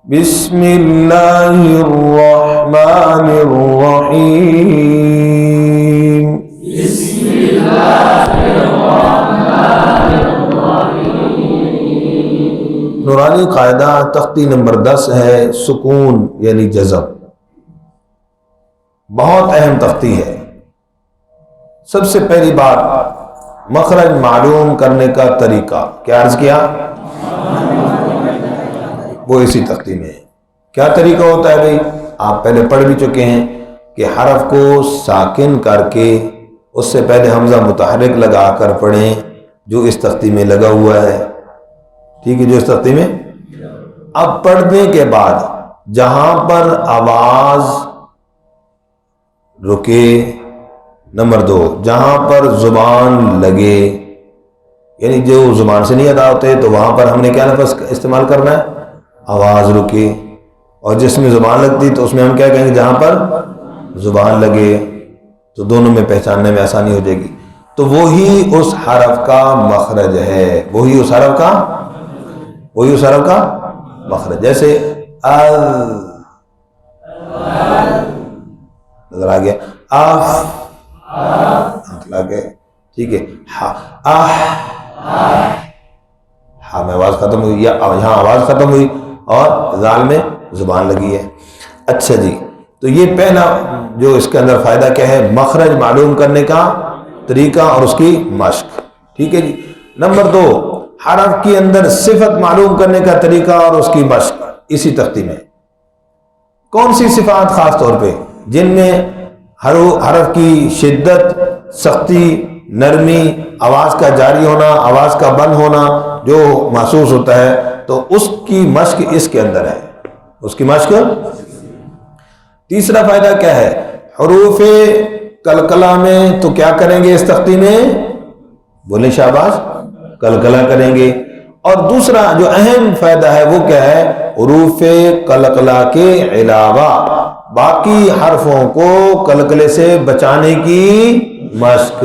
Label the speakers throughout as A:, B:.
A: بسم اللہ الرحمن الرحیم.
B: بسم اللہ الرحمن الرحیم.
A: نورانی قاعدہ تختی نمبر 10 ہے، سکون یعنی جزم. بہت اہم تختی ہے. سب سے پہلی بات مخرج معلوم کرنے کا طریقہ کیا عرض کیا؟ وہ اسی تختی میں ہے. کیا طریقہ ہوتا ہے بھائی؟ آپ پہلے پڑھ بھی چکے ہیں کہ حرف کو ساکن کر کے اس سے پہلے حمزہ متحرک لگا کر پڑھیں، جو اس تختی میں لگا ہوا ہے. ٹھیک ہے، جو اس تختی میں. اب پڑھنے کے بعد جہاں پر آواز رکے، نمبر 2 جہاں پر زبان لگے، یعنی جو زبان سے نہیں ادا ہوتے تو وہاں پر ہم نے کیا لفظ استعمال کرنا ہے؟ آواز رکے. اور جس میں زبان لگتی تو اس میں ہم کیا کہیں گے؟ جہاں پر زبان لگے. تو دونوں میں پہچاننے میں آسانی ہو جائے گی. تو وہی اس حرف کا مخرج ہے، وہی اس حرف کا مخرج. جیسے نظر آ گیا، ٹھیک ہے. ہاں میں آواز ختم ہوئی، یا یہاں آواز ختم ہوئی اور ذال میں زبان لگی ہے. اچھا جی، تو یہ پہلا جو اس کے اندر فائدہ کیا ہے؟ مخرج معلوم کرنے کا طریقہ اور اس کی مشق. ٹھیک ہے جی. نمبر 2 حرف کے اندر صفت معلوم کرنے کا طریقہ اور اس کی مشق اسی تختی میں. کون سی صفات خاص طور پہ جن میں حرف کی شدت، سختی، نرمی، آواز کا جاری ہونا، آواز کا بند ہونا جو محسوس ہوتا ہے، تو اس کی مشق اس کے اندر ہے. اس کی مشق. تیسرا فائدہ کیا ہے؟ حروف قلقلہ میں تو کیا کریں گے اس تختی میں؟ بولیں شاباش، قلقلہ کریں گے. اور دوسرا جو اہم فائدہ ہے وہ کیا ہے؟ حروف قلقلہ کے علاوہ باقی حرفوں کو قلقلے سے بچانے کی مشق.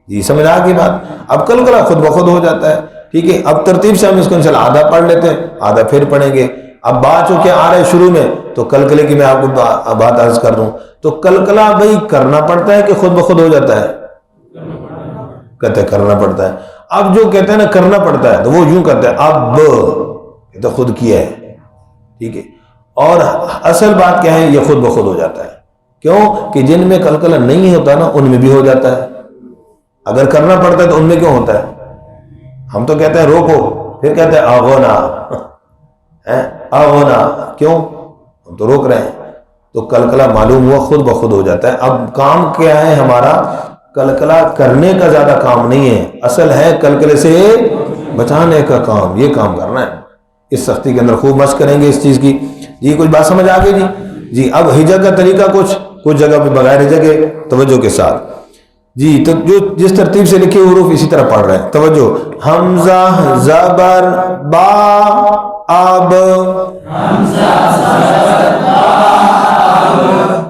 A: جی سمجھ آ گئی بات؟ اب قلقلہ خود بخود ہو جاتا ہے. ٹھیک ہے، اب ترتیب سے ہم اس کو انشاءاللہ آدھا پڑھ لیتے ہیں، آدھا پھر پڑھیں گے. اب بات چونکہ آ رہے شروع میں تو قلقلے کی میں آپ کو بات عرض کر دوں. تو قلقلہ بھائی کرنا پڑتا ہے کہ خود بخود ہو جاتا ہے؟ کہتے ہیں کرنا پڑتا ہے. اب جو کہتے ہیں نا کرنا پڑتا ہے تو وہ یوں کرتے ہیں اب، یہ تو خود کیا ہے. ٹھیک ہے. اور اصل بات کیا ہے؟ یہ خود بخود ہو جاتا ہے. کیوں کہ جن میں قلقلہ نہیں ہوتا نا ان میں بھی ہو جاتا ہے. اگر کرنا پڑتا ہے تو ان میں کیوں ہوتا ہے؟ ہم تو کہتے ہیں روکو، پھر کہتے ہیں آغونا، آغونا. کیوں؟ ہم تو روک رہے ہیں. تو قلقلہ معلوم ہوا خود بخود ہو جاتا ہے. اب کام کیا ہے ہمارا؟ قلقلہ کرنے کا زیادہ کام نہیں ہے، اصل ہے قلقلے سے بچانے کا کام. یہ کام کرنا ہے. اس سختی کے اندر خوب مشق کریں گے اس چیز کی. جی کچھ بات سمجھ آ گئی جی؟ جی اب ہجا کا طریقہ کچھ جگہ پہ بغیر ہجا کے توجہ کے ساتھ. جی تو جو جس ترتیب سے لکھے حروف اسی طرح پڑھ رہے ہیں. توجہ. حمزہ زبر با اب.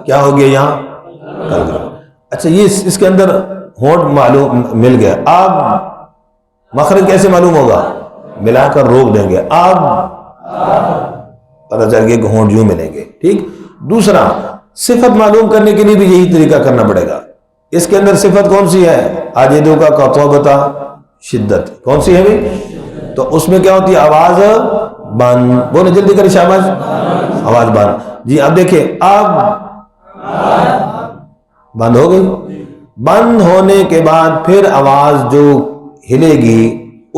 A: کیا ہو گیا یہاں؟ قلقلہ. اچھا یہ اس کے اندر ہونٹ معلوم مل گیا. اب مخرج کیسے معلوم ہوگا؟ ملا کر روک دیں گے. اب پتہ چل گیا کہ ہونٹ یوں ملیں گے. ٹھیک. دوسرا صفت معلوم کرنے کے لیے بھی یہی طریقہ کرنا پڑے گا. اس کے اندر صفت کون سی ہے؟ آجیدوں کا قطوبتا شدت. کون سی ہے بھی؟ تو اس میں کیا ہوتی ہے؟ آواز بند. بولے جلدی کریں شاباش. آواز بند. جی اب دیکھیں، اب بند ہو گئی. بند ہونے کے بعد پھر آواز جو ہلے گی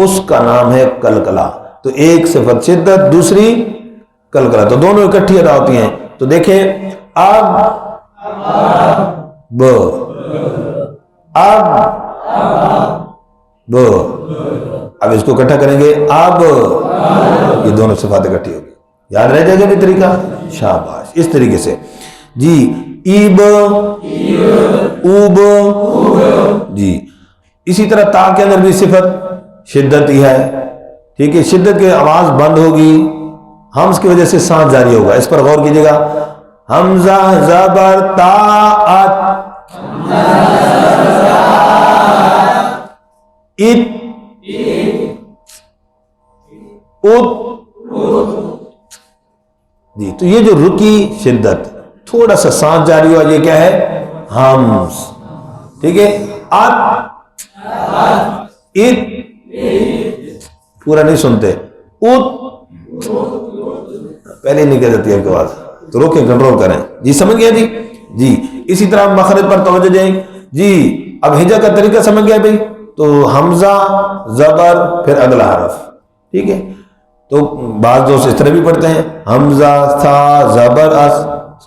A: اس کا نام ہے قلقلہ. تو ایک صفت شدت، دوسری قلقلہ، تو دونوں اکٹھی ادا ہوتی ہیں. تو دیکھیں اب ب، اب ب. اب اس کو اکٹھا کریں گے اب، یہ دونوں صفات اکٹھی ہوگی. یاد رہ جائے گا بھی طریقہ؟ شاباش. اس طریقے سے. جی ایب، اوب. جی اسی طرح تا کے اندر بھی صفت شدت ہی ہے. ٹھیک ہے. شدت کی آواز بند ہوگی، حمز کی وجہ سے سانس جاری ہوگا. اس پر غور کیجئے گا. حمزہ زبر تا ات، ات، ات، جی تو یہ جو رکی شدت تھوڑا سا سانس جاری ہوا یہ کیا ہے ہمز. ٹھیک ہے ات پورا نہیں سنتے ات پہلے نہیں کہہ دیتی آپ کے پاس تو روکیں کنٹرول کریں. جی سمجھ گیا جی. جی اسی طرح مخرج پر توجہ دیں. جی اب ہجا کا طریقہ سمجھ گیا بھائی. تو حمزہ زبر پھر اگلا حرف. ٹھیک ہے تو بعض دوست اس طرح بھی پڑھتے ہیں حمزہ تھا زبر اس,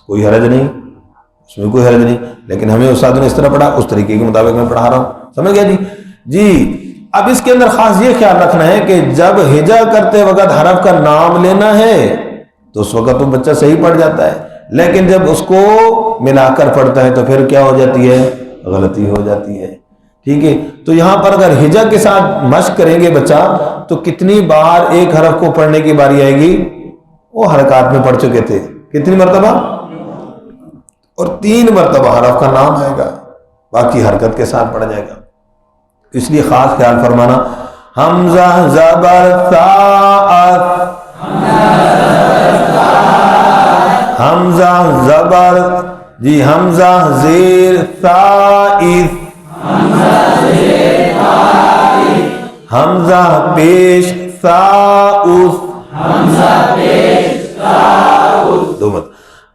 A: کوئی حرج نہیں اس میں کوئی حرج نہیں, لیکن ہمیں استاد نے اس طرح پڑھا اس طریقے کے مطابق میں پڑھا رہا ہوں. سمجھ گیا جی. جی اب اس کے اندر خاص یہ خیال رکھنا ہے کہ جب ہجا کرتے وقت حرف کا نام لینا ہے تو اس وقت تو بچہ صحیح پڑھ جاتا ہے, لیکن جب اس کو ملا کر پڑھتا ہے تو پھر کیا ہو جاتی ہے غلطی ہو جاتی ہے. ٹھیک ہے تو یہاں پر اگر ہجا کے ساتھ مشق کریں گے بچہ تو کتنی بار ایک حرف کو پڑھنے کی باری آئے گی, وہ حرکات میں پڑھ چکے تھے کتنی مرتبہ, اور 3 مرتبہ حرف کا نام آئے گا باقی حرکت کے ساتھ پڑھ جائے گا. اس لیے خاص خیال فرمانا حمزہ زبر ثا حمزہ زبر جی حمزہ زیر ثائث حمزہ پیش ثاؤث دو مت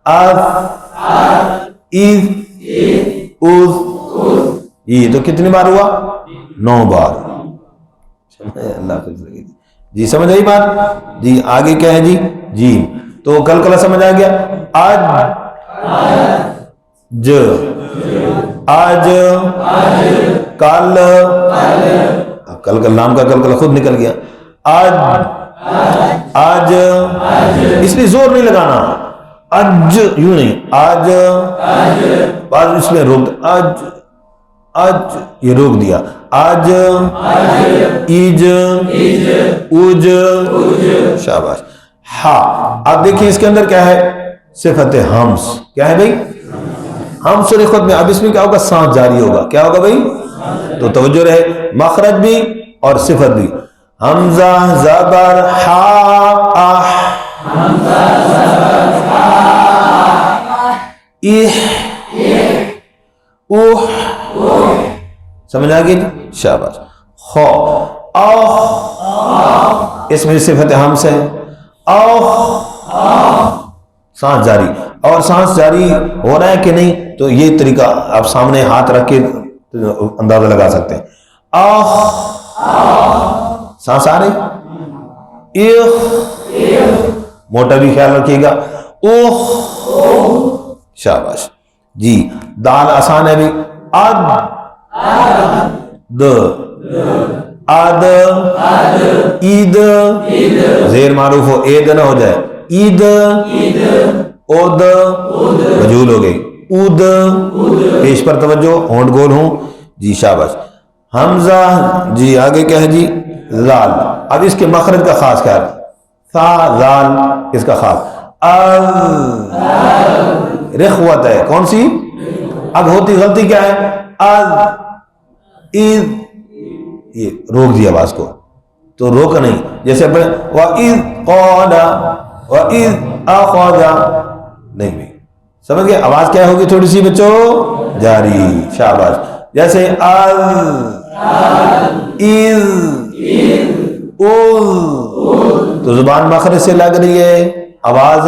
A: اذ اذ اذ. یہ تو کتنی بار ہوا 9 بار. اللہ جی سمجھ آئی بات. جی آگے کیا ہے جی. جی تو کل سمجھ آ گیا. آج آج کل نام کا کل خود نکل گیا. آج اس لیے زور نہیں لگانا, آج یوں نہیں, آج بعد اس میں روک آج یہ روک دیا. آج ایج اوج شاباش. ہاں اب دیکھیں اس کے اندر کیا ہے صفت حمز. کیا ہے بھائی حمز سورہ خود میں. اب اس میں کیا ہوگا سانس جاری ہوگا. کیا ہوگا بھائی تو توجہ رہے مخرج بھی اور صفت بھی. حمزہ زبر ہا اح اوہ سمجھ آ گئی شاباش. خو اوہ اس میں صفت حمز ہے. اوہ سانس جاری, اور سانس جاری ہو رہا ہے کہ نہیں تو یہ طریقہ آپ سامنے ہاتھ رکھ کے اندازہ لگا سکتے ہیں. اوہ سانس آ رہی. موٹا بھی خیال رکھیے گا. اوہ شاباش. جی دال آسان ہے بھی. اد اد عید زیر معروف ہو عید نہ ہو جائے. عید اود مجھول ہو گئی. اود پیش پر توجہ ہونٹ گول ہوں. جی شاباش. حمزہ جی آگے کیا ہے جی زال. اب اس کے مخرج کا خاص خیال. ثا زال اس کا خاص. رخوت ہے کون سی. اب ہوتی غلطی کیا ہے یہ روک دیا آواز کو تو روک نہیں. جیسے وَإِذْ قَالَ وَإِذْ أَخَذَ نہیں بھی سمجھ گئے. آواز کیا ہوگی تھوڑی سی بچوں جاری. شاباش. جیسے تو زبان مخرج سے لگ رہی ہے آواز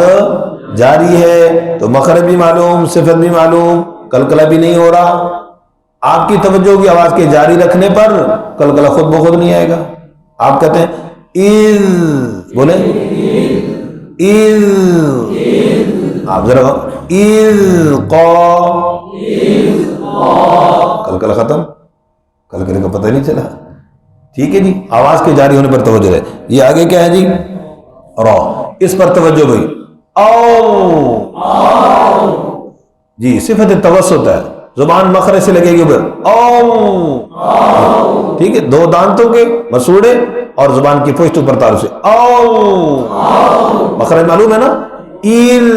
A: جاری ہے تو مخرج بھی معلوم صفت بھی معلوم کلکلا بھی نہیں ہو رہا. آپ کی توجہ ہوگی آواز کے جاری رکھنے پر کلکلا خود بخود نہیں آئے گا. آپ کہتے ہیں بولیں آپ ذرا کلکلا ختم. کلکلے کا پتہ نہیں چلا. ٹھیک ہے جی آواز کے جاری ہونے پر توجہ ہے. یہ آگے کیا ہے جی را اس پر توجہ بھائی. او جی صفت توسط ہے زبان مخرج سے لگے گی او. ٹھیک ہے 2 دانتوں کے مسوڑے اور زبان کی پشت پر تعلق سے او. مخرج معلوم ہے نا. ایل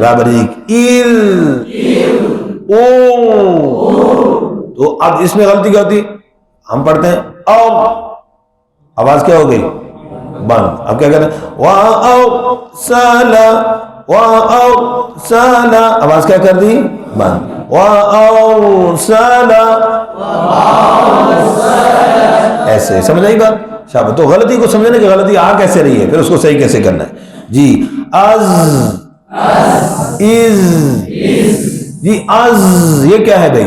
A: رابریک ایل او. تو اب اس میں غلطی کیا ہوتی. ہم پڑھتے ہیں او آواز کیا ہو گئی بند. اب کیا کریں؟ وَأَوْصَلَ وَأَوْصَلَ آواز کیا کر دی؟ بند. وَأَوْصَلَ ایسے سمجھ آئی بات؟ شابت. تو غلطی کو سمجھنے کہ غلطی آ کیسے رہی ہے، پھر اس کو صحیح کیسے کرنا ہے. جی از از جی از یہ کیا ہے بھائی؟